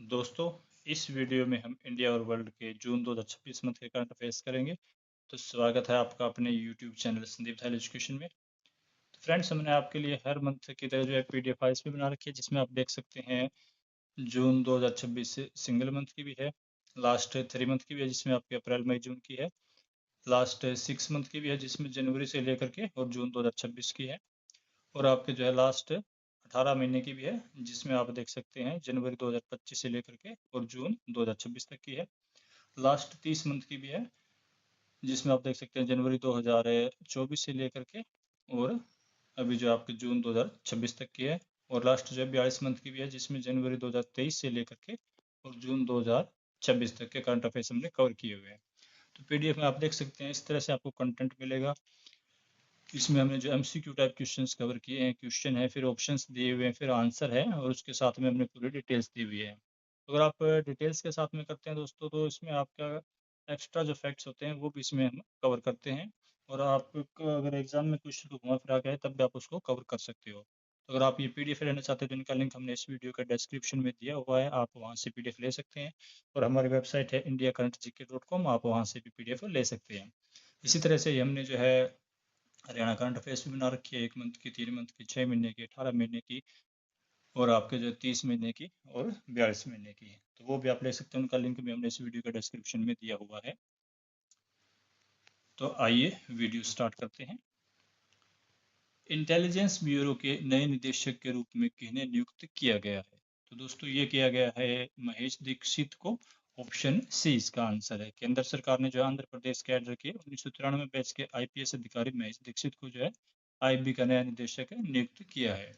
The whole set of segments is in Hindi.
दोस्तों, इस वीडियो में हम इंडिया और वर्ल्ड के जून 2026 मंथ के करंट अफेयर्स करेंगे। तो स्वागत है आपका अपने यूट्यूब चैनल संदीप थाल एजुकेशन में। तो फ्रेंड्स, हमने आपके लिए हर मंथ की तरह जो है पीडीएफ फाइल्स भी बना रखी है, जिसमें आप देख सकते हैं जून 2026 से सिंगल मंथ की भी है, लास्ट 3 मंथ की भी है जिसमें आपके अप्रैल मई जून की है, लास्ट 6 मंथ की भी है जिसमें जनवरी से लेकर के और जून 2026 की है, और आपके जो है लास्ट 18 महीने की भी है जिसमें आप देख सकते हैं जनवरी 2025 से लेकर के और जून 2026 तक की है। लास्ट 30 मंथ की भी है जिसमें आप देख सकते हैं जनवरी 2024 से लेकर के और अभी जो आपके जून 2026 तक की है। और लास्ट जो है 42 मंथ की भी है जिसमें जनवरी 2023 से लेकर के और जून 2026 तक के करंट अफेयर्स हमने कवर किए हुए हैं। तो पीडीएफ में आप देख सकते हैं इस तरह से आपको कंटेंट मिलेगा। इसमें हमने जो एमसीक्यू टाइप क्वेश्चंस कवर किए हैं, क्वेश्चन है, फिर ऑप्शंस दिए हुए हैं, फिर आंसर है, और उसके साथ में हमने पूरी डिटेल्स दी हुई है। अगर आप डिटेल्स के साथ में करते हैं दोस्तों, तो इसमें आपका एक्स्ट्रा जो फैक्ट्स होते हैं वो भी इसमें हम कवर करते हैं, और आप अगर एग्जाम में क्वेश्चन को घुमा फिरा के आए तब भी आप उसको कवर कर सकते हो। तो अगर आप ये पीडीएफ लेना चाहते हैं तो इनका लिंक हमने इस वीडियो के डिस्क्रिप्शन में दिया हुआ है, आप वहाँ से पीडीएफ ले सकते हैं। और हमारी वेबसाइट है indiacurrentgk.com, आप वहाँ से भी पीडीएफ ले सकते हैं। इसी तरह से हमने जो है हरियाणा करंट अफेयर्स भी बना रखी है, 1 मंथ की, 3 मंथ की, 6 महीने की, 18 महीने की, और आपके जो 30 महीने की और 42 महीने की। तो वो भी आप ले सकते हैं, उनका लिंक भी हमने इस वीडियो के डिस्क्रिप्शन में दिया हुआ है। तो आइए वीडियो स्टार्ट करते हैं। इंटेलिजेंस ब्यूरो के नए निदेशक के रूप में किन्हें नियुक्त किया गया है? तो दोस्तों, ये किया गया है महेश दीक्षित को। ऑप्शन सी इसका आंसर है। केंद्र सरकार ने जो आंध्र प्रदेश कैडर के 1993 बैच के आईपीएस अधिकारी महेश दीक्षित को जो है आईबी का नया निदेशक नियुक्त किया है।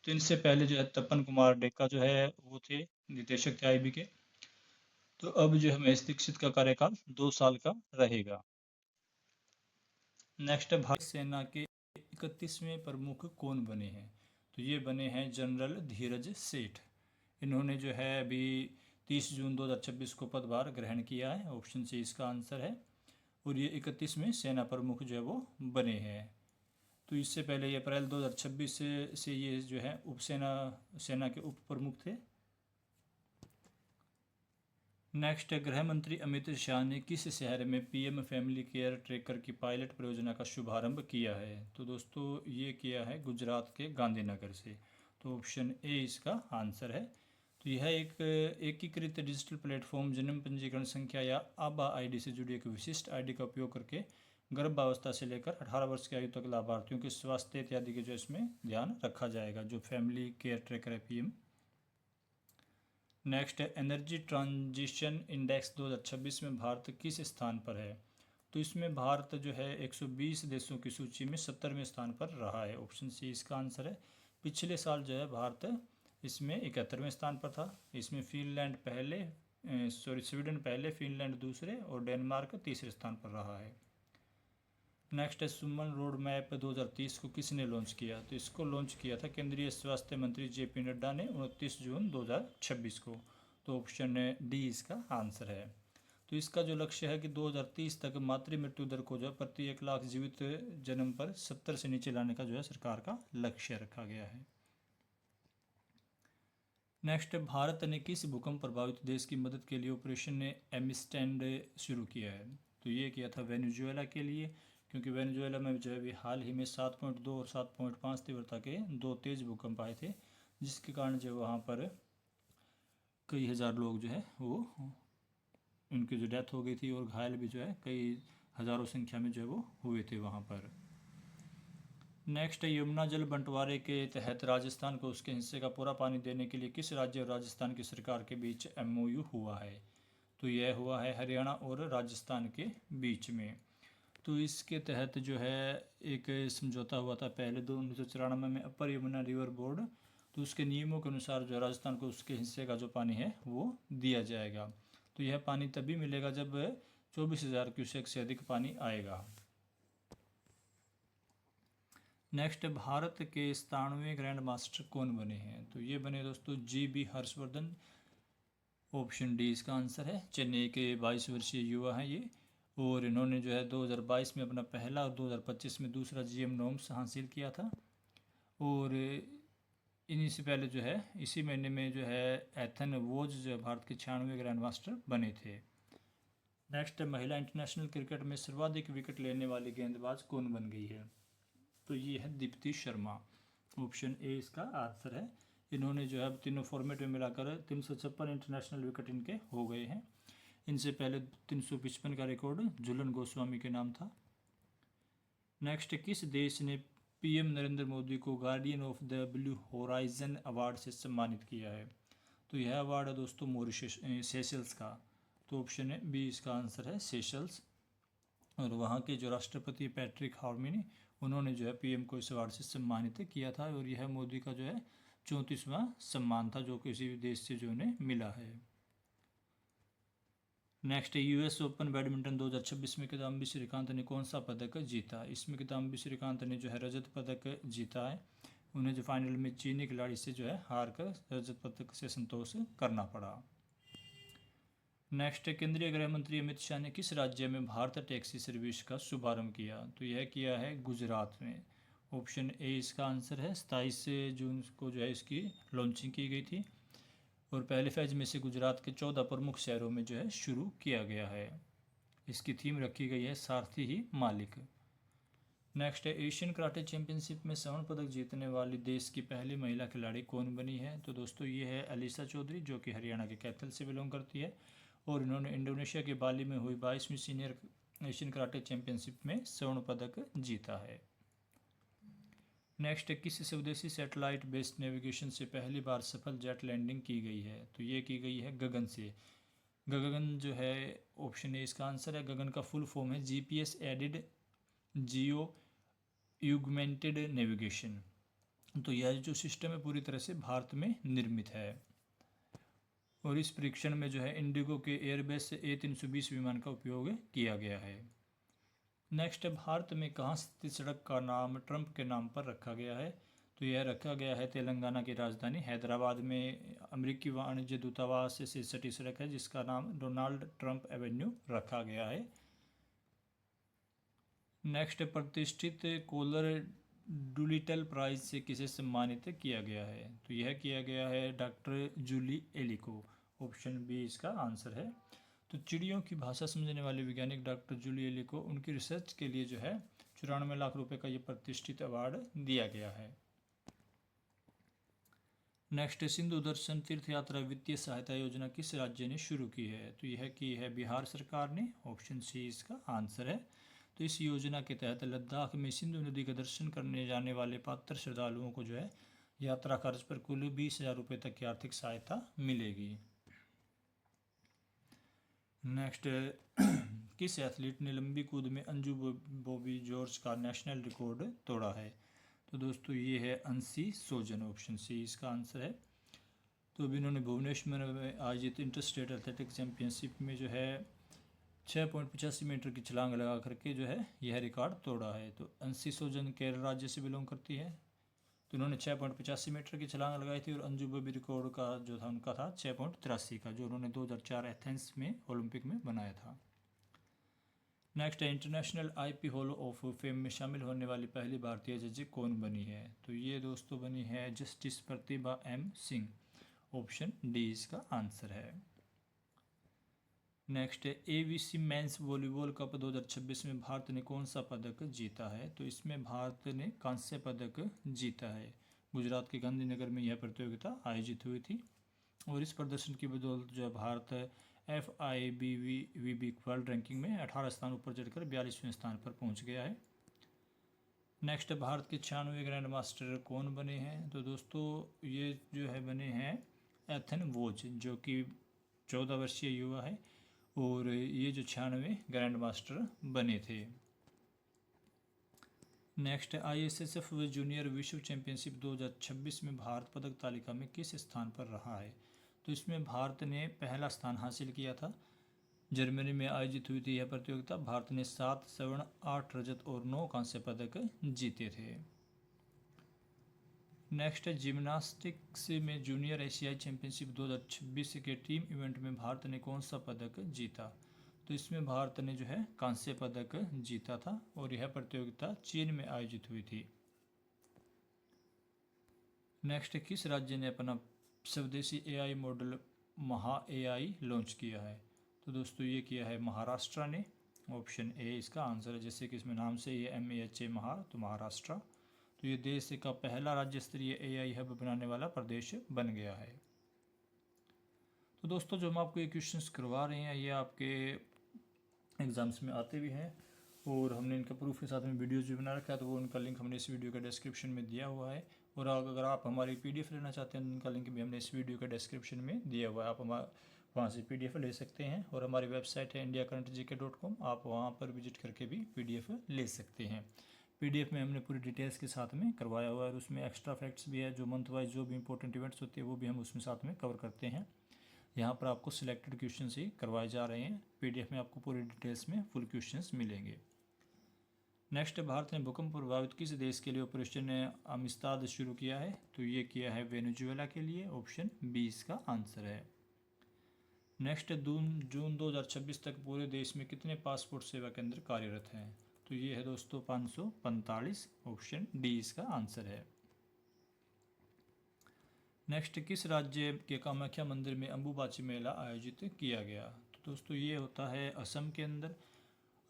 तो इनसे पहले जो है तपन कुमार डेका जो है वो थे निदेशक थे आईबी के। तो अब जो है महेश दीक्षित का कार्यकाल 2 साल का रहेगा। नेक्स्ट है, भारत सेना के 31वें प्रमुख कौन बने हैं? तो ये बने हैं जनरल धीरज सेठ। इन्होंने जो है अभी 30 जून 2026 को पदभार ग्रहण किया है। ऑप्शन सी इसका आंसर है। और ये 31वें सेना प्रमुख जो है वो बने हैं। तो इससे पहले ये अप्रैल 2026 से ये जो है सेना के उप प्रमुख थे। नेक्स्ट है, गृह मंत्री अमित शाह ने किस शहर में पीएम फैमिली केयर ट्रैकर की पायलट परियोजना का शुभारंभ किया है? तो दोस्तों, ये किया है गुजरात के गांधीनगर से। तो ऑप्शन ए इसका आंसर है। तो यह एक एकीकृत डिजिटल प्लेटफॉर्म जन्म पंजीकरण संख्या या आबा आईडी से जुड़ी एक विशिष्ट आईडी का उपयोग करके गर्भावस्था से लेकर 18 वर्ष की आयु तक लाभार्थियों के स्वास्थ्य इत्यादि के जो इसमें ध्यान रखा जाएगा, जो फैमिली केयर ट्रैकर है पीएम। नेक्स्ट है, एनर्जी ट्रांजिशन इंडेक्स 2026 में भारत किस स्थान पर है? तो इसमें भारत जो है 120 देशों की सूची में 70वें स्थान पर रहा है। ऑप्शन सी इसका आंसर है। पिछले साल जो है भारत इसमें 71वें स्थान पर था। इसमें फिनलैंड पहले, स्वीडन पहले, फिनलैंड दूसरे और डेनमार्क तीसरे स्थान पर रहा है। नेक्स्ट है, सुमन रोड मैप 2030 को किसने लॉन्च किया? तो इसको लॉन्च किया था केंद्रीय स्वास्थ्य मंत्री जेपी नड्डा ने 29 जून 2026 को। तो ऑप्शन डी इसका आंसर है। तो इसका जो लक्ष्य है कि 2030 तक मातृ मृत्यु दर को जो है प्रति 1 लाख जीवित जन्म पर 70 से नीचे लाने का जो है सरकार का लक्ष्य रखा गया है। नेक्स्ट, भारत ने किस भूकंप प्रभावित देश की मदद के लिए ऑपरेशन एमिस्टैंड शुरू किया है? तो ये किया था वेनेजुएला के लिए, क्योंकि वेनेजुएला में जो है अभी हाल ही में 7.2 और 7.5 तीव्रता के दो तेज भूकंप आए थे, जिसके कारण जो वहाँ पर कई हज़ार लोग जो है वो उनकी जो डेथ हो गई थी, और घायल भी जो है कई हज़ारों संख्या में जो है वो हुए थे वहाँ पर। नेक्स्ट है, यमुना जल बंटवारे के तहत राजस्थान को उसके हिस्से का पूरा पानी देने के लिए किस राज्य और राजस्थान की सरकार के बीच एमओयू हुआ है? तो यह हुआ है हरियाणा और राजस्थान के बीच में। तो इसके तहत जो है एक समझौता हुआ था पहले 1994 में अपर यमुना रिवर बोर्ड। तो उसके नियमों के अनुसार जो राजस्थान को उसके हिस्से का जो पानी है वो दिया जाएगा। तो यह पानी तभी मिलेगा जब 24,000 क्यूसेक से अधिक पानी आएगा। नेक्स्ट, भारत के 97वें ग्रैंड मास्टर कौन बने हैं? तो ये बने दोस्तों GB हर्षवर्धन। ऑप्शन डी इसका आंसर है। चेन्नई के 22 वर्षीय युवा हैं ये, और इन्होंने जो है 2022 में अपना पहला और 2025 में दूसरा GM नॉर्म्स हासिल किया था। और इन्हीं से पहले जो है इसी महीने में जो है एथन वोज जो है भारत के 96वें ग्रैंड मास्टर बने थे। नेक्स्ट, महिला इंटरनेशनल क्रिकेट में सर्वाधिक विकेट लेने वाली गेंदबाज कौन बन गई है? तो ये है दीप्ति शर्मा। ऑप्शन ए इसका आंसर है। इन्होंने जो है अब तीनों फॉर्मेट में मिलाकर 356 इंटरनेशनल विकेट इनके हो गए हैं। इनसे पहले 355 का रिकॉर्ड झूलन गोस्वामी के नाम था। नेक्स्ट, किस देश ने पीएम नरेंद्र मोदी को guardian of the blue horizon award से सम्मानित किया है? तो यह अवार्ड है दोस्तों मॉरिशस सेशल्स का। तो ऑप्शन है बी इसका आंसर है सेशल्स। और वहाँ के जो राष्ट्रपति पैट्रिक हार्मी उन्होंने जो है पीएम को इस अवार्ड से सम्मानित किया था। और यह मोदी का जो है 34वां सम्मान था जो किसी भी देश से जो उन्हें मिला है। नेक्स्ट, यूएस ओपन बैडमिंटन 2026 में किदाम्बी श्रीकांत ने कौन सा पदक जीता? इसमें किदाम्बी श्रीकांत ने जो है रजत पदक जीता है। उन्हें जो फाइनल में चीनी खिलाड़ी से जो है हार कर रजत पदक से संतोष करना पड़ा। नेक्स्ट, केंद्रीय गृह मंत्री अमित शाह ने किस राज्य में भारत टैक्सी सर्विस का शुभारंभ किया? तो यह किया है गुजरात में। ऑप्शन ए इसका आंसर है। 27 जून को जो है इसकी लॉन्चिंग की गई थी और पहले फेज में से गुजरात के 14 प्रमुख शहरों में जो है शुरू किया गया है। इसकी थीम रखी गई है सारथी ही मालिक। नेक्स्ट है, एशियन कराटे चैंपियनशिप में स्वर्ण पदक जीतने वाली देश की पहली महिला खिलाड़ी कौन बनी है? तो दोस्तों ये है अलीसा चौधरी जो कि हरियाणा के कैथल से बिलोंग करती है और इन्होंने इंडोनेशिया के बाली में हुई 22वीं सीनियर एशियन कराटे चैंपियनशिप में स्वर्ण पदक जीता है। नेक्स्ट, किस स्वदेशी सैटेलाइट बेस्ड नेविगेशन से पहली बार सफल जेट लैंडिंग की गई है? तो ये की गई है गगन से। गगन जो है ऑप्शन ए इसका आंसर है। गगन का फुल फॉर्म है जीपीएस एडेड जियो युगमेंटेड नेविगेशन। तो यह जो सिस्टम है पूरी तरह से भारत में निर्मित है और इस परीक्षण में जो है इंडिगो के एयरबेस A320 विमान का उपयोग किया गया है। नेक्स्ट, भारत में कहाँ स्थित सड़क का नाम ट्रंप के नाम पर रखा गया है? तो यह रखा गया है तेलंगाना की राजधानी हैदराबाद में। अमेरिकी वाणिज्य दूतावास से सटी सड़क है जिसका नाम डोनाल्ड ट्रंप एवेन्यू रखा गया है। नेक्स्ट, प्रतिष्ठित कोलर डुलिटल प्राइज से किसे सम्मानित किया गया है? तो यह किया गया है डॉक्टर जूली एलिको। ऑप्शन बी इसका आंसर है। तो चिड़ियों की भाषा समझने वाले वैज्ञानिक डॉक्टर जूली एली को उनकी रिसर्च के लिए जो है 94 लाख रुपए का ये प्रतिष्ठित अवार्ड दिया गया है। नेक्स्ट, सिंधु दर्शन तीर्थ यात्रा वित्तीय सहायता योजना किस राज्य ने शुरू की है? तो यह की है बिहार सरकार ने। ऑप्शन सी इसका आंसर है। तो इस योजना के तहत लद्दाख में सिंधु नदी का दर्शन करने जाने वाले पात्र श्रद्धालुओं को जो है यात्रा खर्च पर कुल 20,000 रुपये तक की आर्थिक सहायता मिलेगी। नेक्स्ट, किस एथलीट ने लंबी कूद में अंजू बॉबी जॉर्ज का नेशनल रिकॉर्ड तोड़ा है? तो दोस्तों ये है अंशी सोजन। ऑप्शन सी इसका आंसर है। तो अभी इन्होंने भुवनेश्वर में आयोजित इंटर स्टेट एथलेटिक्स चैंपियनशिप में जो है 6.85 मीटर की छलांग लगा करके जो है यह रिकॉर्ड तोड़ा है। तो अंशी सोजन केरल राज्य से बिलोंग करती है। तो उन्होंने 6.85 मीटर की छलांग लगाई थी और अंजू बॉबी रिकॉर्ड का जो था उनका था 6.83 का जो उन्होंने 2004 एथेंस में ओलंपिक में बनाया था। नेक्स्ट है, international IP hall of fame में शामिल होने वाली पहली भारतीय जज कौन बनी है? तो ये दोस्तों बनी है जस्टिस प्रतिभा एम सिंह। ऑप्शन डी इसका आंसर है। नेक्स्ट है, एवीसी मेंस वॉलीबॉल कप 2026 में भारत ने कौन सा पदक जीता है? तो इसमें भारत ने कांस्य पदक जीता है। गुजरात के गांधीनगर में यह प्रतियोगिता आयोजित हुई थी और इस प्रदर्शन की बदौलत जो है भारत FIBB वर्ल्ड रैंकिंग में 18 स्थान ऊपर चढ़कर 42वें स्थान पर पहुंच गया है। नेक्स्ट, भारत के 96वें ग्रैंड मास्टर कौन बने हैं? तो दोस्तों ये जो है बने हैं एथन वोज जो कि 14 वर्षीय युवा है और ये जो 96वें ग्रैंड मास्टर बने थे। नेक्स्ट, ISSF जूनियर विश्व चैंपियनशिप 2026 में भारत पदक तालिका में किस स्थान पर रहा है? तो इसमें भारत ने पहला स्थान हासिल किया था। जर्मनी में आयोजित हुई थी यह प्रतियोगिता। भारत ने 7 स्वर्ण 8 रजत और 9 कांस्य पदक जीते थे। नेक्स्ट है, जिम्नास्टिक्स में जूनियर एशियाई चैंपियनशिप 2026 के टीम इवेंट में भारत ने कौन सा पदक जीता? तो इसमें भारत ने जो है कांस्य पदक जीता था और यह प्रतियोगिता चीन में आयोजित हुई थी। नेक्स्ट, किस राज्य ने अपना स्वदेशी एआई मॉडल महा एआई लॉन्च किया है? तो दोस्तों ये किया है महाराष्ट्र ने। ऑप्शन ए इसका आंसर है। जैसे कि इसमें नाम से ये MAHA महा, तो महाराष्ट्र। तो ये देश का पहला राज्य स्तरीय एआई हब बनाने वाला प्रदेश बन गया है। तो दोस्तों जो हम आपको ये क्वेश्चंस करवा रहे हैं ये आपके एग्जाम्स में आते भी हैं, और हमने इनका प्रूफ के साथ में वीडियोज़ भी बना रखा है, तो वो उनका लिंक हमने इस वीडियो के डिस्क्रिप्शन में दिया हुआ है। और अगर आप हमारी PDF लेना चाहते हैं, उनका लिंक भी हमने इस वीडियो के डिस्क्रिप्शन में दिया हुआ है। आप वहाँ से PDF ले सकते हैं। और हमारी वेबसाइट है indiacurrentgk.com, आप वहाँ पर विजिट करके भी PDF ले सकते हैं। PDF में हमने पूरी डिटेल्स के साथ में करवाया हुआ है, और उसमें एक्स्ट्रा फैक्ट्स भी है, जो मंथ वाइज जो भी इंपॉर्टेंट इवेंट्स होते हैं वो भी हम उसमें साथ में कवर करते हैं। यहाँ पर आपको सिलेक्टेड क्वेश्चंस ही करवाए जा रहे हैं। PDF में आपको पूरी डिटेल्स में फुल क्वेश्चंस मिलेंगे। नेक्स्ट, भारत ने भूकंप प्रभावित किस देश के लिए ऑपरेशन अमिस्ताद शुरू किया है? तो ये किया है वेनेजुएला के लिए। ऑप्शन बी इसका आंसर है। नेक्स्ट, जून 2026 तक पूरे देश में कितने पासपोर्ट सेवा केंद्र कार्यरत हैं? तो ये है दोस्तों 545। ऑप्शन डी इसका आंसर है। नेक्स्ट, किस राज्य के कामाख्या मंदिर में अम्बुबाची मेला आयोजित किया गया? तो दोस्तों ये होता है असम के अंदर।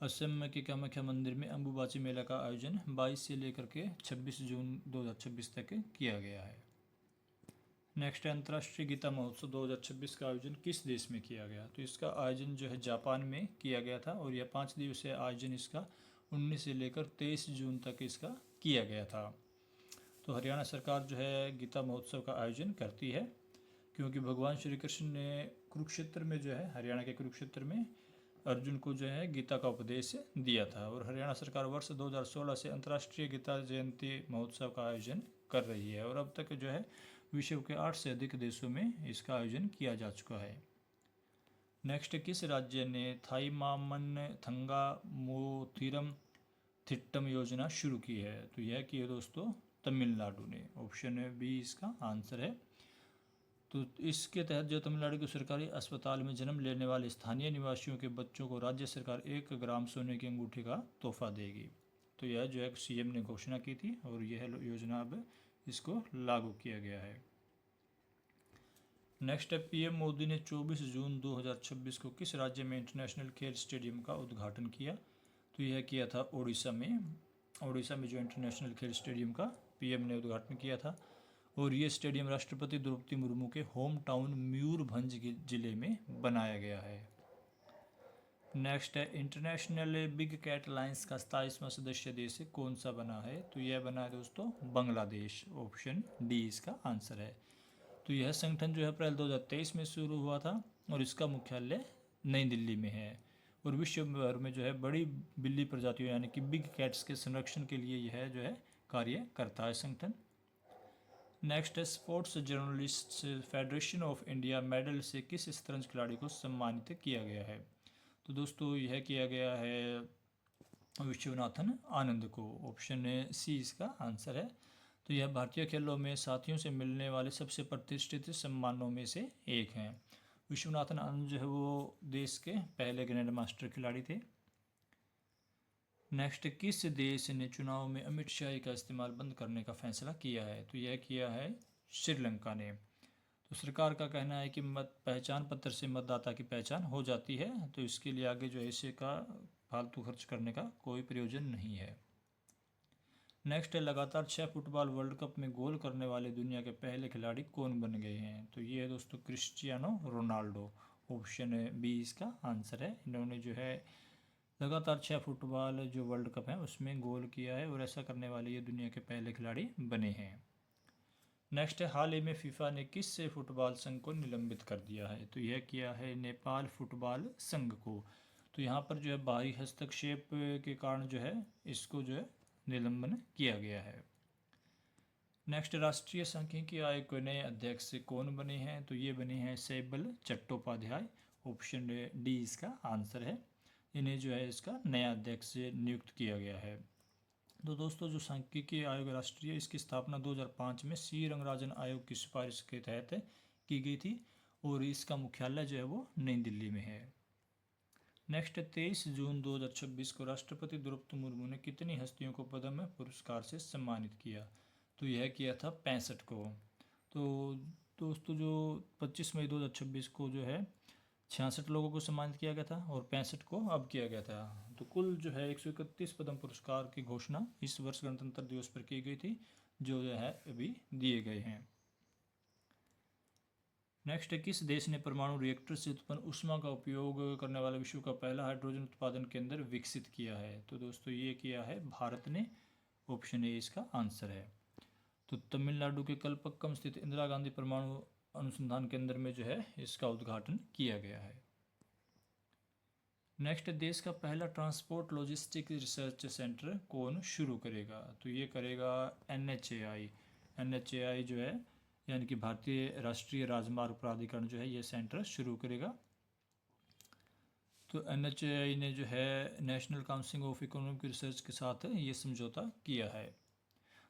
असम के कामाख्या मंदिर में अम्बुबाची मेला का आयोजन 22 से लेकर के 26 जून 2026 तक किया गया है। नेक्स्ट, अंतर्राष्ट्रीय गीता महोत्सव 2026 का आयोजन किस देश में किया गया? तो इसका आयोजन जो है जापान में किया गया था, और यह 5 दिवसीय आयोजन इसका 19 से लेकर 23 जून तक इसका किया गया था। तो हरियाणा सरकार जो है गीता महोत्सव का आयोजन करती है, क्योंकि भगवान श्री कृष्ण ने कुरुक्षेत्र में जो है, हरियाणा के कुरुक्षेत्र में अर्जुन को जो है गीता का उपदेश दिया था। और हरियाणा सरकार वर्ष 2016 से अंतर्राष्ट्रीय गीता जयंती महोत्सव का आयोजन कर रही है, और अब तक जो है विश्व के 8 से अधिक देशों में इसका आयोजन किया जा चुका है। नेक्स्ट, किस राज्य ने थाई मामन थंगा मोथिरम थिट्टम योजना शुरू की है? तो यह की है दोस्तों तमिलनाडु ने। ऑप्शन बी इसका आंसर है। तो इसके तहत जो तमिलनाडु के सरकारी अस्पताल में जन्म लेने वाले स्थानीय निवासियों के बच्चों को राज्य सरकार 1 ग्राम सोने की अंगूठी का तोहफा देगी। तो यह जो है CM ने घोषणा की थी, और यह योजना अब इसको लागू किया गया है। नेक्स्ट है, PM मोदी ने 24 जून 2026 को किस राज्य में इंटरनेशनल खेल स्टेडियम का उद्घाटन किया? तो यह किया था ओडिशा में। ओडिशा में जो इंटरनेशनल खेल स्टेडियम का PM ने उद्घाटन किया था, और ये स्टेडियम राष्ट्रपति द्रौपदी मुर्मू के होम टाउन मयूरभंज जिले में बनाया गया है। नेक्स्ट है, इंटरनेशनल बिग कैट अलायंस का 27वां सदस्य देश कौन सा बना है? तो यह बना है दोस्तों बांग्लादेश। ऑप्शन डी इसका आंसर है। तो यह संगठन जो है अप्रैल 2023 में शुरू हुआ था, और इसका मुख्यालय नई दिल्ली में है। और विश्व भर में जो है बड़ी बिल्ली प्रजातियों यानी कि बिग कैट्स के संरक्षण के लिए यह जो है कार्य करता है संगठन। नेक्स्ट है, sports journalist federation of India medal से किस शतरंज खिलाड़ी को सम्मानित किया गया है? तो दोस्तों यह किया गया है विश्वनाथन आनंद को। ऑप्शन सी इसका आंसर है। तो यह भारतीय खेलों में साथियों से मिलने वाले सबसे प्रतिष्ठित सम्मानों में से एक हैं। विश्वनाथन आनंद जो है वो देश के पहले ग्रैंड मास्टर खिलाड़ी थे। नेक्स्ट, किस देश ने चुनाव में अमित शाह का इस्तेमाल बंद करने का फैसला किया है? तो यह किया है श्रीलंका ने। तो सरकार का कहना है कि मत पहचान पत्र से मतदाता की पहचान हो जाती है, तो इसके लिए आगे जो है इसे का फालतू खर्च करने का कोई प्रयोजन नहीं है। नेक्स्ट है, लगातार 6 फुटबॉल वर्ल्ड कप में गोल करने वाले दुनिया के पहले खिलाड़ी कौन बन गए हैं? तो ये है दोस्तों क्रिस्टियानो रोनाल्डो। ऑप्शन बी इसका आंसर है। इन्होंने जो है लगातार 6 फुटबॉल जो वर्ल्ड कप है उसमें गोल किया है, और ऐसा करने वाले ये दुनिया के पहले खिलाड़ी बने हैं। नेक्स्ट है, हाल ही में फीफा ने किस से फुटबॉल संघ को निलंबित कर दिया है? तो यह किया है नेपाल फुटबॉल संघ को। तो यहाँ पर जो है बाहरी हस्तक्षेप के कारण जो है इसको जो है निलंबन किया गया है। नेक्स्ट, राष्ट्रीय सांख्यिकी आयोग के नए अध्यक्ष कौन बने हैं? तो ये बने हैं शैबल चट्टोपाध्याय। ऑप्शन डी इसका आंसर है। इन्हें जो है इसका नया अध्यक्ष नियुक्त किया गया है। तो दोस्तों जो सांख्यिकी आयोग राष्ट्रीय, इसकी स्थापना 2005 में C रंगराजन आयोग की सिफारिश के तहत की गई थी, और इसका मुख्यालय जो है वो नई दिल्ली में है। नेक्स्ट, 23 जून 2026 को राष्ट्रपति द्रौपदी मुर्मू ने कितनी हस्तियों को पद्म पुरस्कार से सम्मानित किया? तो यह किया था 65 को। तो दोस्तों जो 25 मई 2026 को जो है 66 लोगों को सम्मानित किया गया था और 65 को अब किया गया था। तो कुल जो है 131 पद्म पुरस्कार की घोषणा इस वर्ष गणतंत्र दिवस पर की गई थी, जो है अभी दिए गए हैं। नेक्स्ट है, किस देश ने परमाणु रिएक्टर से उत्पन्न ऊष्मा का उपयोग करने वाला विश्व का पहला हाइड्रोजन उत्पादन केंद्र विकसित किया है? तो दोस्तों ये किया है भारत ने। ऑप्शन ए इसका आंसर है। तो तमिलनाडु के कलपक्कम स्थित इंदिरा गांधी परमाणु अनुसंधान केंद्र में जो है इसका उद्घाटन किया गया है। नेक्स्ट, देश का पहला ट्रांसपोर्ट लॉजिस्टिक रिसर्च सेंटर कौन शुरू करेगा? तो ये करेगा NHAI। NHAI जो है यानी कि भारतीय राष्ट्रीय राजमार्ग प्राधिकरण जो है ये सेंटर शुरू करेगा। तो NHAI ने जो है national council of economic research के साथ ये समझौता किया है।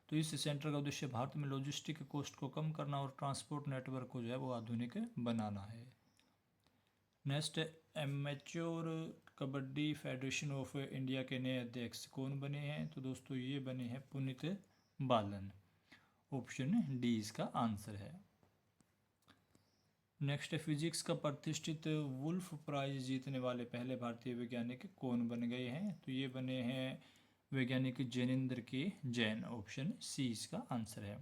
तो इस सेंटर का उद्देश्य भारत में लॉजिस्टिक कॉस्ट को कम करना और ट्रांसपोर्ट नेटवर्क को जो है वो आधुनिक बनाना है। Next, amateur kabaddi federation of India के नए अध्यक्ष कौन बने हैं? तो दोस्तों ये बने हैं पुनीत बालन। ऑप्शन डी इसका आंसर है। नेक्स्ट, फिजिक्स का प्रतिष्ठित वुल्फ प्राइज जीतने वाले पहले भारतीय वैज्ञानिक कौन बन गए हैं? तो ये बने हैं वैज्ञानिक जैनेंद्र के जैन। ऑप्शन सी इसका आंसर है।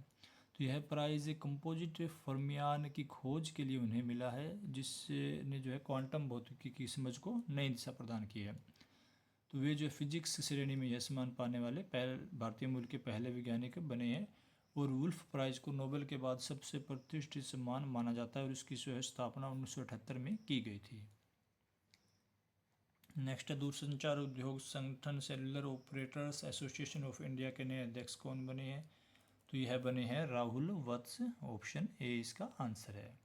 तो यह प्राइज कंपोजिट फर्मियान की खोज के लिए उन्हें मिला है, जिसने जो है क्वांटम भौतिकी की समझ को नई दिशा प्रदान की है। तो वे जो फिजिक्स श्रेणी में यह सम्मान पाने वाले भारतीय मूल के पहले वैज्ञानिक बने हैं और वुल्फ प्राइज को नोबेल के बाद सबसे प्रतिष्ठित सम्मान माना जाता है और इसकी जो है स्थापना 1978 में की गई थी। नेक्स्ट, दूरसंचार उद्योग संगठन cellular operators association of India के नए अध्यक्ष कौन बने हैं? तो यह बने हैं राहुल वत्स। ऑप्शन ए इसका आंसर है।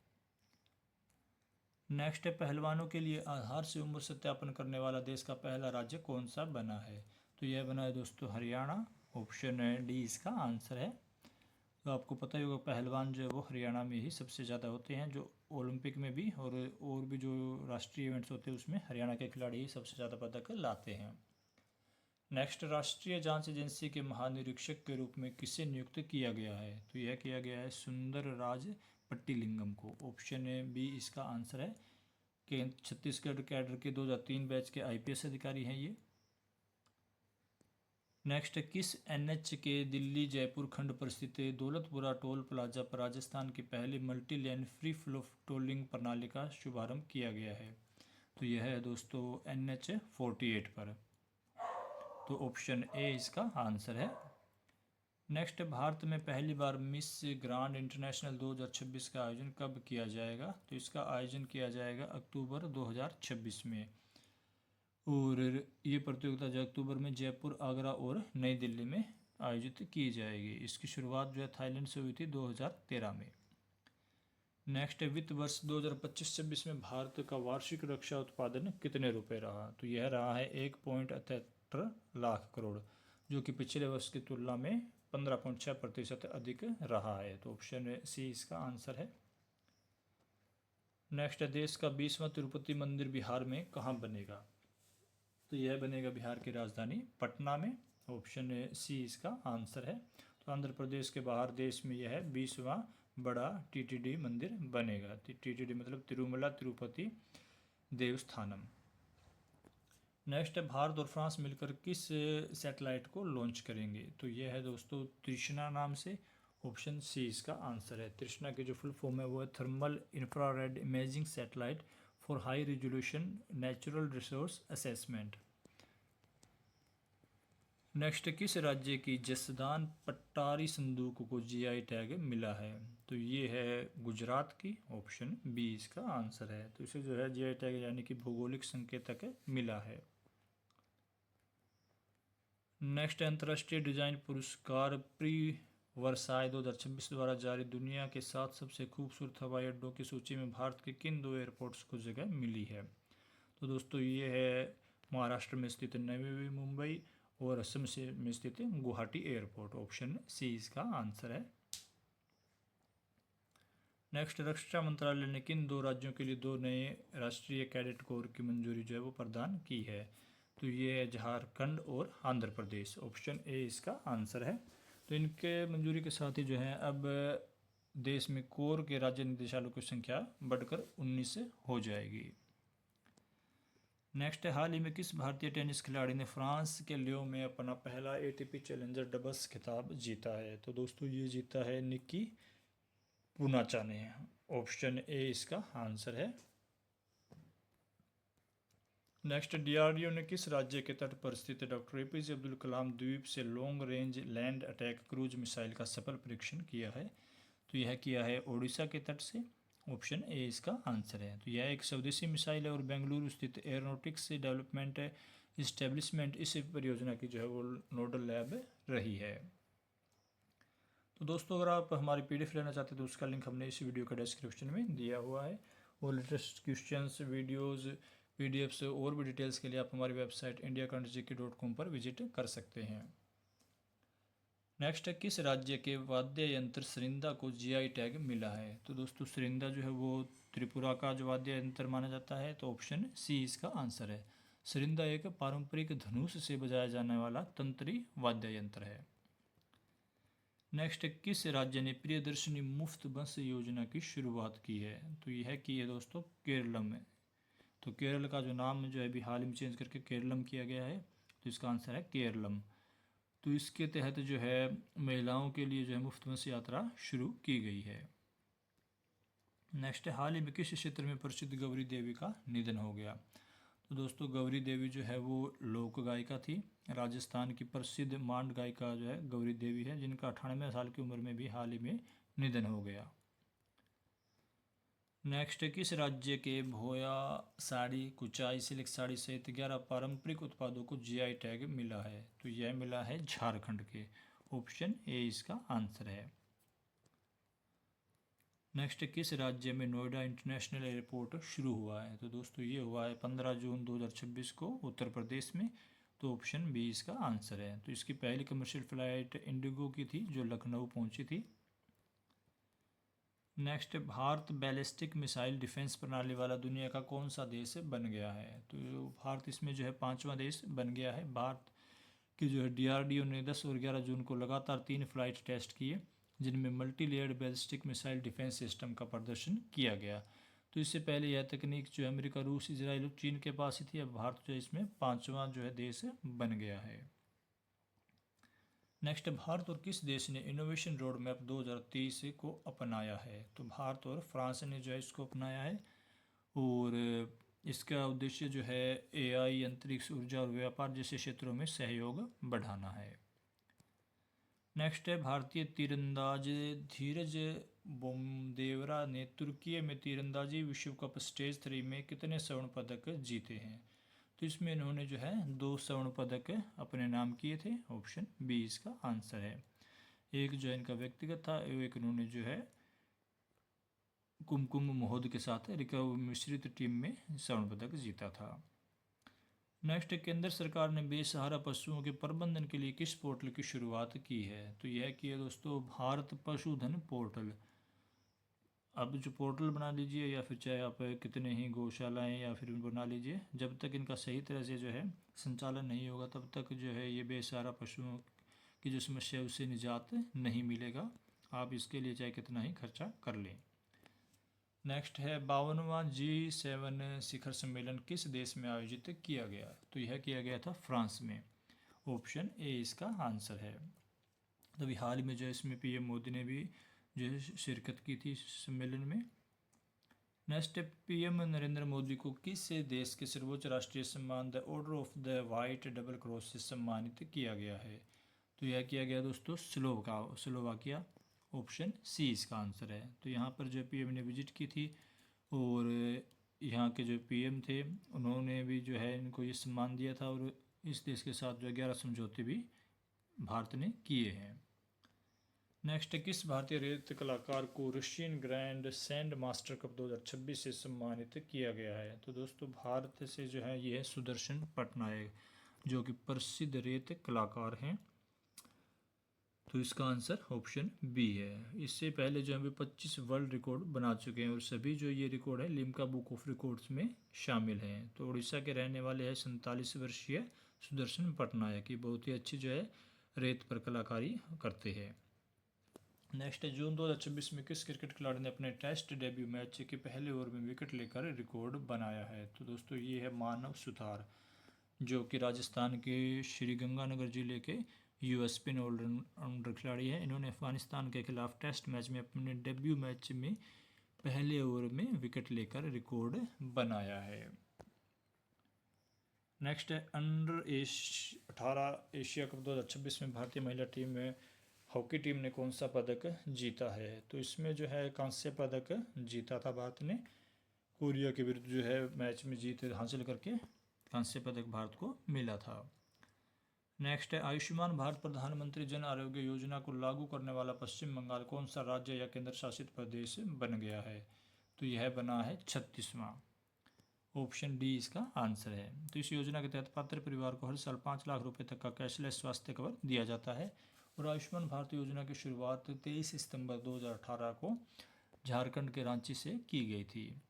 नेक्स्ट है, पहलवानों के लिए आधार से उम्र सत्यापन करने वाला देश का पहला राज्य कौन सा बना है? तो यह बना है दोस्तों हरियाणा। ऑप्शन डी इसका आंसर है। तो आपको पता ही होगा पहलवान जो है वो हरियाणा में ही सबसे ज़्यादा होते हैं, जो ओलंपिक में भी और भी जो राष्ट्रीय इवेंट्स होते हैं उसमें हरियाणा के खिलाड़ी ही सबसे ज़्यादा पदक लाते हैं। नेक्स्ट, राष्ट्रीय जांच एजेंसी के महानिरीक्षक के रूप में किसे नियुक्त किया गया है? तो यह किया गया है सुंदर राज पट्टीलिंगम को। ऑप्शन बी इसका आंसर है कि छत्तीसगढ़ कैडर के 2003 बैच के IPS अधिकारी हैं ये। नेक्स्ट, किस NH के दिल्ली जयपुर खंड पर स्थित दौलतपुरा टोल प्लाजा पर राजस्थान की पहली multi lane free flow tolling प्रणाली का शुभारंभ किया गया है? तो यह है दोस्तों NH 48 पर। तो ऑप्शन ए इसका आंसर है। नेक्स्ट, भारत में पहली बार मिस ग्रांड इंटरनेशनल 2026 का आयोजन कब किया जाएगा? तो इसका आयोजन किया जाएगा अक्टूबर 2026 में और ये प्रतियोगिता जो अक्टूबर में जयपुर, आगरा और नई दिल्ली में आयोजित की जाएगी। इसकी शुरुआत जो है थाईलैंड से हुई थी 2013 में। नेक्स्ट, वित्त वर्ष 2025-26 में भारत का वार्षिक रक्षा उत्पादन कितने रुपए रहा? तो यह रहा है 1.78 लाख करोड़, जो कि पिछले वर्ष की तुलना में 15.6% अधिक रहा है। तो ऑप्शन सी इसका आंसर है। नेक्स्ट, देश का 20वां तिरुपति मंदिर बिहार में कहाँ बनेगा? तो यह बनेगा बिहार की राजधानी पटना में। ऑप्शन सी इसका आंसर है। तो आंध्र प्रदेश के बाहर देश में यह 20वां बड़ा TTD मंदिर बनेगा। TTD मतलब तिरुमला तिरुपति देवस्थानम। नेक्स्ट है, भारत और फ्रांस मिलकर किस सैटेलाइट को लॉन्च करेंगे? तो यह है दोस्तों तृष्णा नाम से। ऑप्शन सी इसका आंसर है। तृष्णा की जो फुल फॉर्म है वो है thermal infrared imaging satellite for high resolution natural resource assessment. Next, किस राज्य की जसदान पट्टारी संदूक को GI टैग मिला है? तो ये है गुजरात की। ऑप्शन बी इसका आंसर है। तो इसे जो है GI टैग यानी कि भौगोलिक संकेतक मिला है। नेक्स्ट, अंतर्राष्ट्रीय डिजाइन पुरस्कार प्री वर्साई 2026 द्वारा जारी दुनिया के 7 सबसे खूबसूरत हवाई अड्डों की सूची में भारत के किन 2 एयरपोर्ट्स को जगह मिली है? तो दोस्तों ये है महाराष्ट्र में स्थित नवी मुंबई और असम में स्थित गुवाहाटी एयरपोर्ट। ऑप्शन सी इसका आंसर है। नेक्स्ट, रक्षा मंत्रालय ने किन 2 राज्यों के लिए 2 नए राष्ट्रीय कैडेट कोर की मंजूरी जो है वो प्रदान की है? तो ये है झारखंड और आंध्र प्रदेश। ऑप्शन ए इसका आंसर है। तो इनके मंजूरी के साथ ही जो है अब देश में कोर के राज्य निदेशालयों की संख्या बढ़कर 19 हो जाएगी। नेक्स्ट है, हाल ही में किस भारतीय टेनिस खिलाड़ी ने फ्रांस के लियो में अपना पहला एटीपी चैलेंजर डबल्स खिताब जीता है? तो दोस्तों ये जीता है निक्की पूनाचा ने। ऑप्शन ए इसका आंसर है। नेक्स्ट, डीआरडीओ ने किस राज्य के तट पर स्थित डॉक्टर एपीजे अब्दुल कलाम द्वीप से long range land attack cruise missile का सफल परीक्षण किया है? तो यह किया है ओडिशा के तट से। ऑप्शन ए इसका आंसर है। तो यह एक स्वदेशी मिसाइल है और बेंगलुरु स्थित एयरोनॉटिक्स डेवलपमेंट इस्टेब्लिशमेंट इस परियोजना की जो है वो नोडल लैब रही है। तो दोस्तों अगर आप हमारी पीडीएफ लेना चाहते हैं तो उसका लिंक हमने इस वीडियो का डिस्क्रिप्शन में दिया हुआ है। और लेटेस्ट क्वेश्चंस, वीडियोस, पीडीएफ्स और भी डिटेल्स के लिए आप हमारी वेबसाइट indiacountryGK.com पर विजिट कर सकते हैं। नेक्स्ट है, किस राज्य के वाद्य यंत्र सरिंदा को जीआई टैग मिला है? तो दोस्तों सरिंदा जो है वो त्रिपुरा का जो वाद्य यंत्र माना जाता है। तो ऑप्शन सी इसका आंसर है। सरिंदा एक पारंपरिक धनुष से बजाया जाने वाला तंत्री वाद्य यंत्र है। नेक्स्ट, किस राज्य ने प्रियदर्शनी मुफ्त बस योजना की शुरुआत की है? तो यह की है दोस्तों केरलम में। तो केरल का जो नाम जो है अभी हाल ही में चेंज करके केरलम किया गया है। तो इसका आंसर है केरलम। तो इसके तहत जो है महिलाओं के लिए जो है मुफ्त बस यात्रा शुरू की गई है। नेक्स्ट, हाल ही में किस क्षेत्र में प्रसिद्ध गौरी देवी का निधन हो गया? तो दोस्तों गौरी देवी जो है वो लोक गायिका थी। राजस्थान की प्रसिद्ध मांड गायिका जो है गौरी देवी है, जिनका 98 साल की उम्र में भी हाल ही में निधन हो गया। नेक्स्ट, किस राज्य के भोया साड़ी, कुचाई सिल्क साड़ी सहित 11 पारंपरिक उत्पादों को जीआई टैग मिला है? तो यह मिला है झारखंड के। ऑप्शन ए इसका आंसर है। नेक्स्ट, किस राज्य में नोएडा इंटरनेशनल एयरपोर्ट शुरू हुआ है? तो दोस्तों ये हुआ है 15 जून 2026 को उत्तर प्रदेश में। तो ऑप्शन बी इसका आंसर है। तो इसकी पहली कमर्शियल फ्लाइट इंडिगो की थी जो लखनऊ पहुंची थी। Next, Bharat ballistic missile defence प्रणाली वाला दुनिया का कौन सा देश बन गया है? तो भारत इसमें जो है 5वां देश बन गया है। भारत की जो है डीआरडीओ ने 10 और 11 जून को लगातार 3 फ्लाइट टेस्ट किए, जिनमें multi layered ballistic missile defence system का प्रदर्शन किया गया। तो इससे पहले यह तकनीक जो है अमेरिका, रूस, इजराइल और चीन के पास ही थी। अब भारत जो है इसमें 5वां जो है देश बन गया है। नेक्स्ट, भारत और किस देश ने इनोवेशन रोड मैप 2030 को अपनाया है? तो भारत और फ्रांस ने जो है इसको अपनाया है। और इसका उद्देश्य जो है एआई, अंतरिक्ष, ऊर्जा और व्यापार जैसे क्षेत्रों में सहयोग बढ़ाना है। नेक्स्ट है, भारतीय तीरंदाज धीरज बोमदेवरा ने तुर्की में तीरंदाजी विश्व कप स्टेज 3 में कितने स्वर्ण पदक जीते हैं? तो इसमें इन्होंने जो है 2 स्वर्ण पदक अपने नाम किए थे। ऑप्शन बी इसका आंसर है। एक जो है इनका व्यक्तिगत था, एक इन्होंने जो है कुमकुम मोहद के साथ रिकर्व मिश्रित टीम में स्वर्ण पदक जीता था। नेक्स्ट, केंद्र सरकार ने बेसहारा पशुओं के प्रबंधन के लिए किस पोर्टल की शुरुआत की है? तो यह की है दोस्तों भारत पशुधन पोर्टल। अब जो पोर्टल बना लीजिए या फिर चाहे आप कितने ही गौशालाएं या फिर बना लीजिए, जब तक इनका सही तरह से जो है संचालन नहीं होगा तब तक जो है ये बेसहारा पशुओं की जो समस्या है उससे निजात नहीं मिलेगा। आप इसके लिए चाहे कितना ही खर्चा कर लें। नेक्स्ट है, 52वां G7 शिखर सम्मेलन किस देश में आयोजित किया गया? तो यह किया गया था फ्रांस में। ऑप्शन ए इसका आंसर है। तभी हाल ही में जो है इसमें पीएम मोदी ने भी जो है शिरकत की थी इस सम्मेलन में। नेक्स्ट, पीएम नरेंद्र मोदी को किस देश के सर्वोच्च राष्ट्रीय सम्मान the order of the white double cross से सम्मानित किया गया है? तो यह किया गया दोस्तों स्लोवाकिया। ऑप्शन सी इसका आंसर है। तो यहाँ पर जो पीएम ने विजिट की थी और यहाँ के जो पीएम थे उन्होंने भी जो है इनको ये सम्मान दिया था और इस देश के साथ जो 11 समझौते भी भारत ने किए हैं। नेक्स्ट, किस भारतीय रेत कलाकार को Russian grand sand master cup 2026 से सम्मानित किया गया है? तो दोस्तों भारत से जो है ये है सुदर्शन पटनायक, जो कि प्रसिद्ध रेत कलाकार हैं। तो इसका आंसर ऑप्शन बी है। इससे पहले जो है 25 वर्ल्ड रिकॉर्ड बना चुके हैं और सभी जो ये रिकॉर्ड है लिम्का बुक ऑफ रिकॉर्ड्स में शामिल हैं। तो उड़ीसा के रहने वाले हैं 47 वर्षीय सुदर्शन पटनायक की बहुत ही अच्छी जो है रेत पर कलाकारी करते हैं। नेक्स्ट है, जून 2026 में किस क्रिकेट खिलाड़ी ने अपने टेस्ट डेब्यू मैच के पहले ओवर में विकेट लेकर रिकॉर्ड बनाया है? तो दोस्तों ये है मानव सुतार, जो कि राजस्थान के श्रीगंगानगर जिले के यूएस स्पिन ऑलराउंडर खिलाड़ी है। इन्होंने अफगानिस्तान के खिलाफ टेस्ट मैच में अपने डेब्यू मैच में पहले ओवर में विकेट लेकर रिकॉर्ड बनाया है। नेक्स्ट है, अंडर 18 एशिया कप 2026 में भारतीय महिला टीम में हॉकी टीम ने कौन सा पदक जीता है? तो इसमें जो है कांस्य पदक जीता था भारत ने, कोरिया के विरुद्ध जो है मैच में जीत हासिल करके कांस्य पदक भारत को मिला था। नेक्स्ट है, आयुष्मान भारत प्रधानमंत्री जन आरोग्य योजना को लागू करने वाला पश्चिम बंगाल कौन सा राज्य या केंद्र शासित प्रदेश बन गया है? तो यह बना है 36वां। ऑप्शन डी इसका आंसर है। तो इस योजना के तहत पात्र परिवार को हर साल 5 लाख रुपए तक का कैशलेस स्वास्थ्य कवर दिया जाता है। और आयुष्मान भारत योजना की शुरुआत 23 सितंबर 2018 को झारखंड के रांची से की गई थी।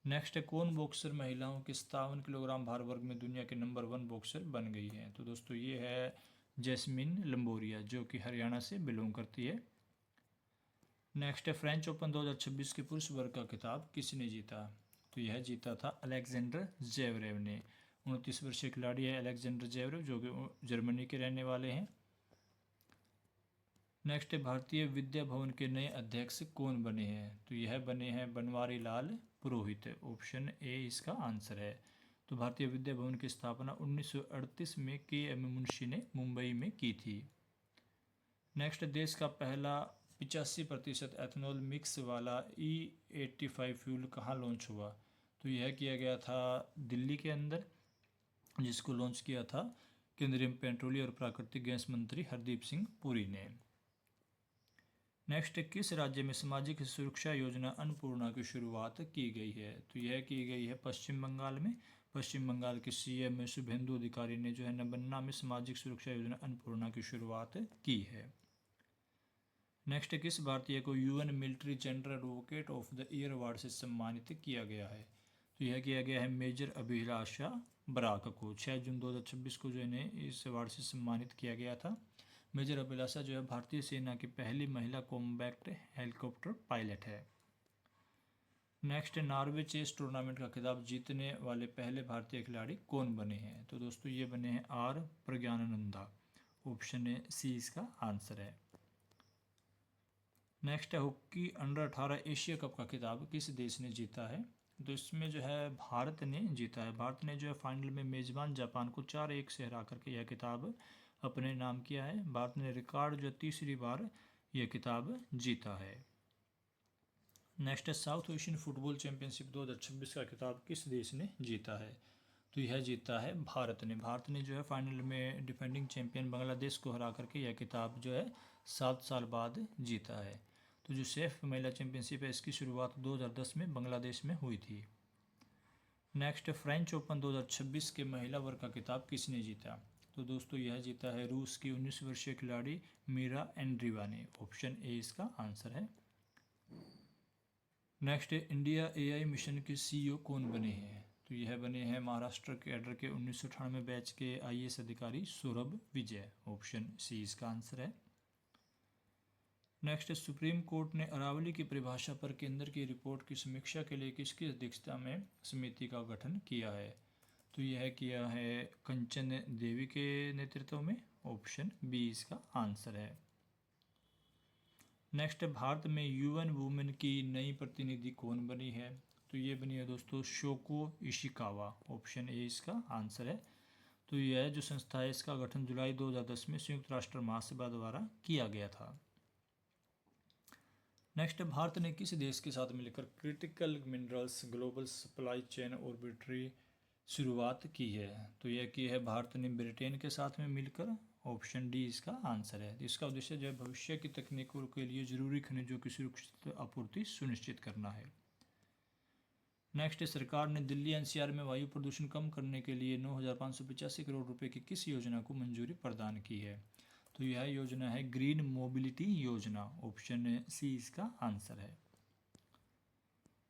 नेक्स्ट है, कौन बॉक्सर महिलाओं के 57 किलोग्राम भार वर्ग में दुनिया के नंबर 1 बॉक्सर बन गई है? तो दोस्तों ये है जैस्मिन लंबोरिया, जो कि हरियाणा से बिलोंग करती है। नेक्स्ट है, फ्रेंच ओपन 2026 के पुरुष वर्ग का खिताब किसने जीता? तो यह जीता था अलेक्जेंडर जेवरेव ने। 29 वर्षीय खिलाड़ी है अलेक्जेंडर जेवरेव, जो कि जर्मनी के रहने वाले हैं। नेक्स्ट है, भारतीय विद्या भवन के नए अध्यक्ष कौन बने हैं? तो यह बने हैं बनवारी लाल पुरोहित। ऑप्शन ए इसका आंसर है। तो भारतीय विद्या भवन की स्थापना 1938 में के.एम. मुंशी ने मुंबई में की थी। नेक्स्ट, देश का पहला 85% एथनॉल मिक्स वाला E85 फ्यूल कहाँ लॉन्च हुआ? तो यह किया गया था दिल्ली के अंदर, जिसको लॉन्च किया था केंद्रीय पेट्रोलियम और प्राकृतिक गैस मंत्री हरदीप सिंह पुरी ने। नेक्स्ट, किस राज्य में सामाजिक सुरक्षा योजना अन्नपूर्णा की शुरुआत की गई है? तो यह की गई है पश्चिम बंगाल में। पश्चिम बंगाल के सीएम शुभेंदु अधिकारी ने जो है नबन्ना में सामाजिक सुरक्षा योजना अन्नपूर्णा की शुरुआत की है। नेक्स्ट, किस भारतीय को UN military general advocate of the year award से सम्मानित किया गया है? तो यह किया गया है मेजर अभिलाषा बराक को। 6 जून 2026 को जो इन्हें इस अवार्ड से सम्मानित किया गया था। मेजर अभिलाषा जो है भारतीय सेना की पहली महिला कॉम्बैट हेलीकॉप्टर पायलट है। नेक्स्ट, नॉर्वे चेस टूर्नामेंट का खिताब जीतने वाले पहले भारतीय खिलाड़ी कौन बने हैं? तो दोस्तों ये बने हैं आर प्रज्ञानंदा। ऑप्शन ए सी इसका आंसर है। नेक्स्ट है, हॉकी अंडर 18 एशिया कप का खिताब किस देश ने जीता है? तो इसमें जो है भारत ने जीता है। भारत ने जो है फाइनल में मेजबान जापान को 4-1 से हरा करके यह खिताब अपने नाम किया है। भारत ने रिकॉर्ड जो तीसरी बार यह खिताब जीता है। नेक्स्ट है, साउथ एशियन फुटबॉल चैंपियनशिप 2026 का खिताब किस देश ने जीता है? तो यह जीता है भारत ने। भारत ने जो है फाइनल में डिफेंडिंग चैंपियन बांग्लादेश को हरा करके यह खिताब जो है 7 साल बाद जीता है। तो जो सेफ महिला चैंपियनशिप है, इसकी शुरुआत 2010 में बांग्लादेश में हुई थी। नेक्स्ट, फ्रेंच ओपन 2026 के महिला वर्ग का खिताब किसने जीता? तो दोस्तों यह जीता है रूस की 19 वर्षीय खिलाड़ी मीरा एंड्रीवा ने। ऑप्शन ए इसका आंसर है। नेक्स्ट, इंडिया एआई मिशन के सीईओ कौन बने हैं? तो यह बने हैं महाराष्ट्र कैडर के 1998 बैच के आईएएस अधिकारी सौरभ विजय। ऑप्शन सी इसका आंसर है। नेक्स्ट, सुप्रीम कोर्ट ने अरावली की परिभाषा पर केंद्र की रिपोर्ट की समीक्षा के लिए किसकी अध्यक्षता में समिति का गठन किया है? तो यह किया है कंचन देवी के नेतृत्व में। ऑप्शन बी इसका आंसर है। नेक्स्ट, भारत में यूएन वुमेन की नई प्रतिनिधि कौन बनी है? तो ये बनी है दोस्तों शोको इशिकावा। ऑप्शन ए इसका आंसर है। तो यह जो संस्था है, इसका गठन जुलाई 2010 में संयुक्त राष्ट्र महासभा द्वारा किया गया था। नेक्स्ट, भारत ने किस देश के साथ मिलकर critical minerals global supply chain arbitrary शुरुआत की है? तो यह की है भारत ने ब्रिटेन के साथ में मिलकर। ऑप्शन डी इसका आंसर है। इसका उद्देश्य जो है भविष्य की तकनीकों के लिए जरूरी खनिजों की सुरक्षित आपूर्ति सुनिश्चित करना है। नेक्स्ट, सरकार ने दिल्ली एनसीआर में वायु प्रदूषण कम करने के लिए 9,585 करोड़ रुपए की किस योजना को मंजूरी प्रदान की है? तो यह योजना है ग्रीन मोबिलिटी योजना। ऑप्शन सी इसका आंसर है।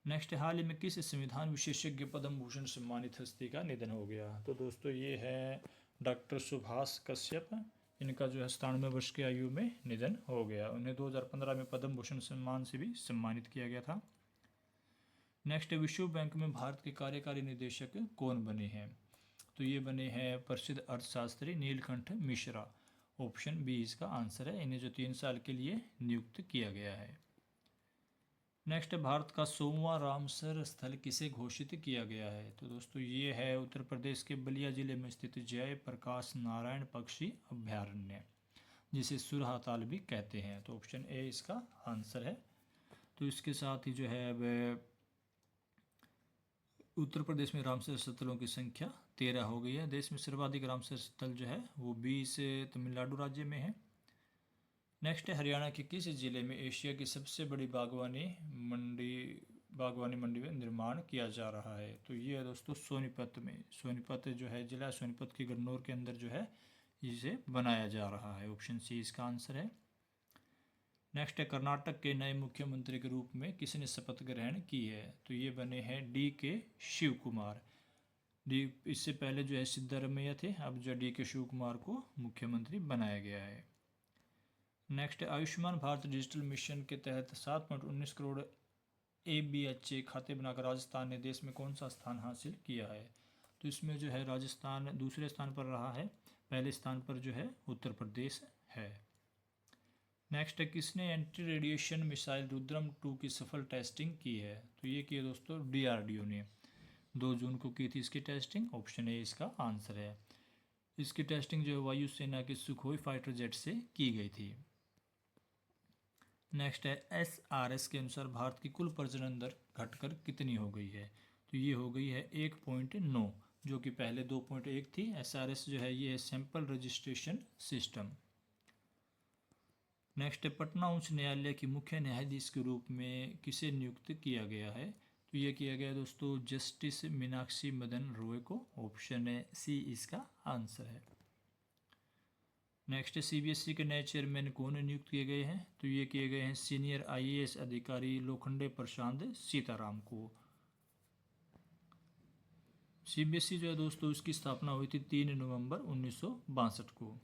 नेक्स्ट, हाल ही में किस संविधान विशेषज्ञ पद्म भूषण सम्मानित हस्ती का निधन हो गया? तो दोस्तों ये है डॉक्टर सुभाष कश्यप। इनका जो है 97 वर्ष की आयु में निधन हो गया। उन्हें 2015 में पद्म भूषण सम्मान से भी सम्मानित किया गया था। नेक्स्ट, विश्व बैंक में भारत के कार्यकारी निदेशक कौन बने हैं? तो ये बने हैं प्रसिद्ध अर्थशास्त्री नीलकंठ मिश्रा। ऑप्शन बी इसका आंसर है। इन्हें जो 3 साल के लिए नियुक्त किया गया है। नेक्स्ट, भारत का 100वां रामसर स्थल किसे घोषित किया गया है? तो दोस्तों ये है उत्तर प्रदेश के बलिया जिले में स्थित जय प्रकाश नारायण पक्षी अभ्यारण्य, जिसे सुरहाताल भी कहते हैं। तो ऑप्शन ए इसका आंसर है। तो इसके साथ ही जो है वह उत्तर प्रदेश में रामसर स्थलों की संख्या 13 हो गई है। देश में सर्वाधिक रामसर स्थल जो है वो 20 तमिलनाडु राज्य में है। नेक्स्ट है, हरियाणा के किस जिले में एशिया की सबसे बड़ी बागवानी मंडी में निर्माण किया जा रहा है? तो ये है दोस्तों सोनीपत में। सोनीपत जो है जिला सोनीपत की गन्नौर के अंदर जो है इसे बनाया जा रहा है। ऑप्शन सी इसका आंसर है। नेक्स्ट है, कर्नाटक के नए मुख्यमंत्री के रूप में किसने शपथ ग्रहण की है? तो ये बने हैं DK शिव कुमार। इससे पहले जो है सिद्धारमैया थे, अब जो DK शिव कुमार को मुख्यमंत्री बनाया गया है। नेक्स्ट है, आयुष्मान भारत डिजिटल मिशन के तहत 7.19 करोड़ ABHA खाते बनाकर राजस्थान ने देश में कौन सा स्थान हासिल किया है? तो इसमें जो है राजस्थान दूसरे स्थान पर रहा है, पहले स्थान पर जो है उत्तर प्रदेश है। नेक्स्ट है, किसने एंटी रेडिएशन मिसाइल रुद्रम 2 की सफल टेस्टिंग की है? तो ये की है दोस्तों DRDO ने 2 जून को की थी इसकी टेस्टिंग। ऑप्शन ए इसका आंसर है। इसकी टेस्टिंग जो है वायुसेना के सुखोई फाइटर जेट से की गई थी। नेक्स्ट है, SRS के अनुसार भारत की कुल प्रजनन दर घटकर कितनी हो गई है? तो ये हो गई है 1.9, जो कि पहले 2.1 थी। SRS जो है ये है सैंपल रजिस्ट्रेशन सिस्टम। नेक्स्ट है, पटना उच्च न्यायालय की मुख्य न्यायाधीश के रूप में किसे नियुक्त किया गया है? तो ये किया गया दोस्तों जस्टिस मीनाक्षी मदन रॉय को। ऑप्शन है सी इसका आंसर है। नेक्स्ट, CBSE के नए चेयरमैन कौन नियुक्त किए गए हैं? तो ये किए गए हैं सीनियर IAS अधिकारी लोखंडे प्रशांत सीताराम को। CBSE जो है दोस्तों उसकी स्थापना हुई थी 3 नवंबर 1962 को।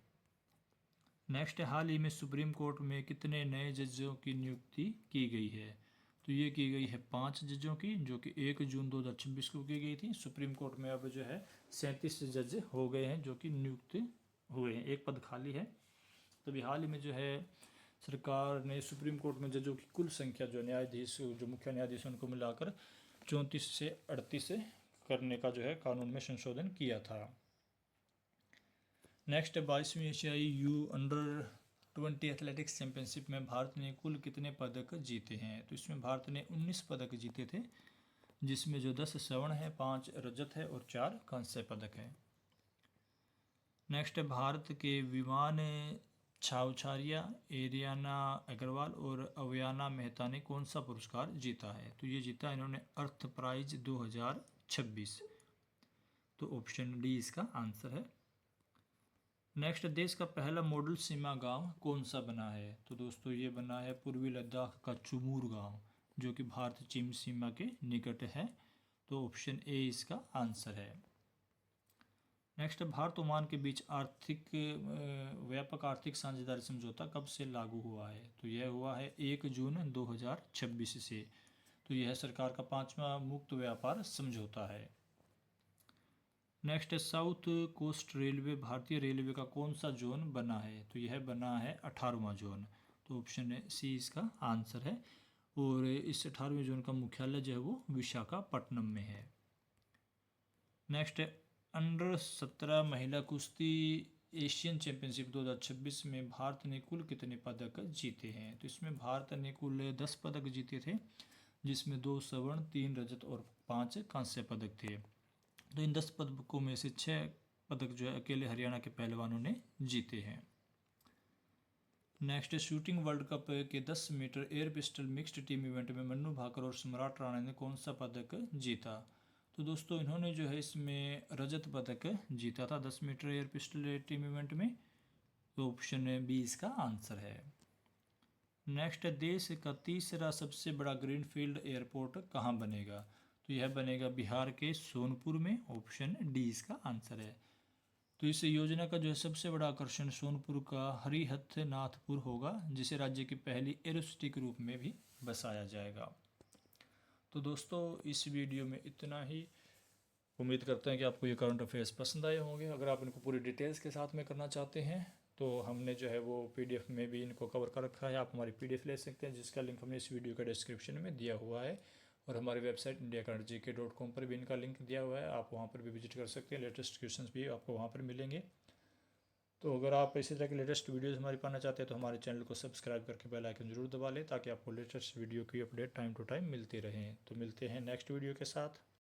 नेक्स्ट, हाल ही में सुप्रीम कोर्ट में कितने नए जजों की नियुक्ति की गई है? तो ये की गई है 5 जजों की, जो कि 1 जून 2026 को की गई थी। सुप्रीम कोर्ट में अब जो है 37 जज हो गए हैं जो कि नियुक्त हुए हैं, 1 पद खाली है। तभी हाल ही में जो है सरकार ने सुप्रीम कोर्ट में जजों की कुल संख्या जो न्यायाधीश जो मुख्य न्यायाधीश उनको मिलाकर 34 से 38 करने का जो है कानून में संशोधन किया था। नेक्स्ट, 22वीं एशियाई U-20 एथलेटिक्स चैंपियनशिप में भारत ने कुल कितने पदक जीते हैं? तो इसमें भारत ने 19 पदक जीते थे, जिसमें जो 10 स्वर्ण है, 5 रजत है और 4 कांस्य पदक है। नेक्स्ट, भारत के विमान छावछारिया एरियाना अग्रवाल और अवयाना मेहता ने कौन सा पुरस्कार जीता है? तो ये जीता इन्होंने अर्थ प्राइज 2026। तो ऑप्शन डी इसका आंसर है। नेक्स्ट, देश का पहला मॉडल सीमा गांव कौन सा बना है? तो दोस्तों ये बना है पूर्वी लद्दाख का चुमूर गांव, जो कि भारत चीन सीमा के निकट है। तो ऑप्शन ए इसका आंसर है। नेक्स्ट, भारत ओमान के बीच व्यापक आर्थिक साझेदारी समझौता कब से लागू हुआ है? तो यह हुआ है 1 जून 2026 से। तो यह सरकार का 5वां मुक्त व्यापार समझौता है। नेक्स्ट, साउथ कोस्ट रेलवे भारतीय रेलवे का कौन सा जोन बना है? तो यह बना है 18वां जोन। तो ऑप्शन सी इसका आंसर है। और इस 18वें जोन का मुख्यालय जो है वो विशाखापट्टनम में है। नेक्स्ट, अंडर 17 महिला कुश्ती एशियन चैंपियनशिप 2026 में भारत ने कुल कितने पदक जीते हैं? तो इसमें भारत ने कुल 10 पदक जीते थे, जिसमें 2 स्वर्ण, 3 रजत और 5 कांस्य पदक थे। तो इन 10 पदकों में से 6 पदक जो है अकेले हरियाणा के पहलवानों ने जीते हैं। नेक्स्ट, शूटिंग वर्ल्ड कप के 10 meter air pistol mixed team event में मन्नू भाकर और सम्राट राणा ने कौन सा पदक जीता? तो दोस्तों इन्होंने जो है इसमें रजत पदक जीता था 10 meter air pistol team event में। तो ऑप्शन बी इसका आंसर है। नेक्स्ट, देश का तीसरा सबसे बड़ा ग्रीनफील्ड एयरपोर्ट कहाँ बनेगा? तो यह बनेगा बिहार के सोनपुर में। ऑप्शन डी इसका आंसर है। तो इस योजना का जो है सबसे बड़ा आकर्षण सोनपुर का हरिहरनाथपुर होगा, जिसे राज्य की पहली एयरोसिटी के रूप में भी बसाया जाएगा। तो दोस्तों इस वीडियो में इतना ही। उम्मीद करते हैं कि आपको ये करंट अफेयर्स पसंद आए होंगे। अगर आप इनको पूरी डिटेल्स के साथ में करना चाहते हैं तो हमने जो है वो पीडीएफ में भी इनको कवर कर रखा है। आप हमारी पीडीएफ ले सकते हैं, जिसका लिंक हमने इस वीडियो के डिस्क्रिप्शन में दिया हुआ है, और हमारी वेबसाइट indiacurrentgk.com पर भी इनका लिंक दिया हुआ है। आप वहाँ पर भी विजिट कर सकते हैं। लेटेस्ट क्वेश्चंस भी आपको वहाँ पर मिलेंगे। तो अगर आप इसी तरह के लेटेस्ट वीडियोस हमारी पाना चाहते हैं तो हमारे चैनल को सब्सक्राइब करके बेल आइकन जरूर दबा लें, ताकि आपको लेटेस्ट वीडियो की अपडेट टाइम टू टाइम मिलती रहें। तो मिलते हैं नेक्स्ट वीडियो के साथ।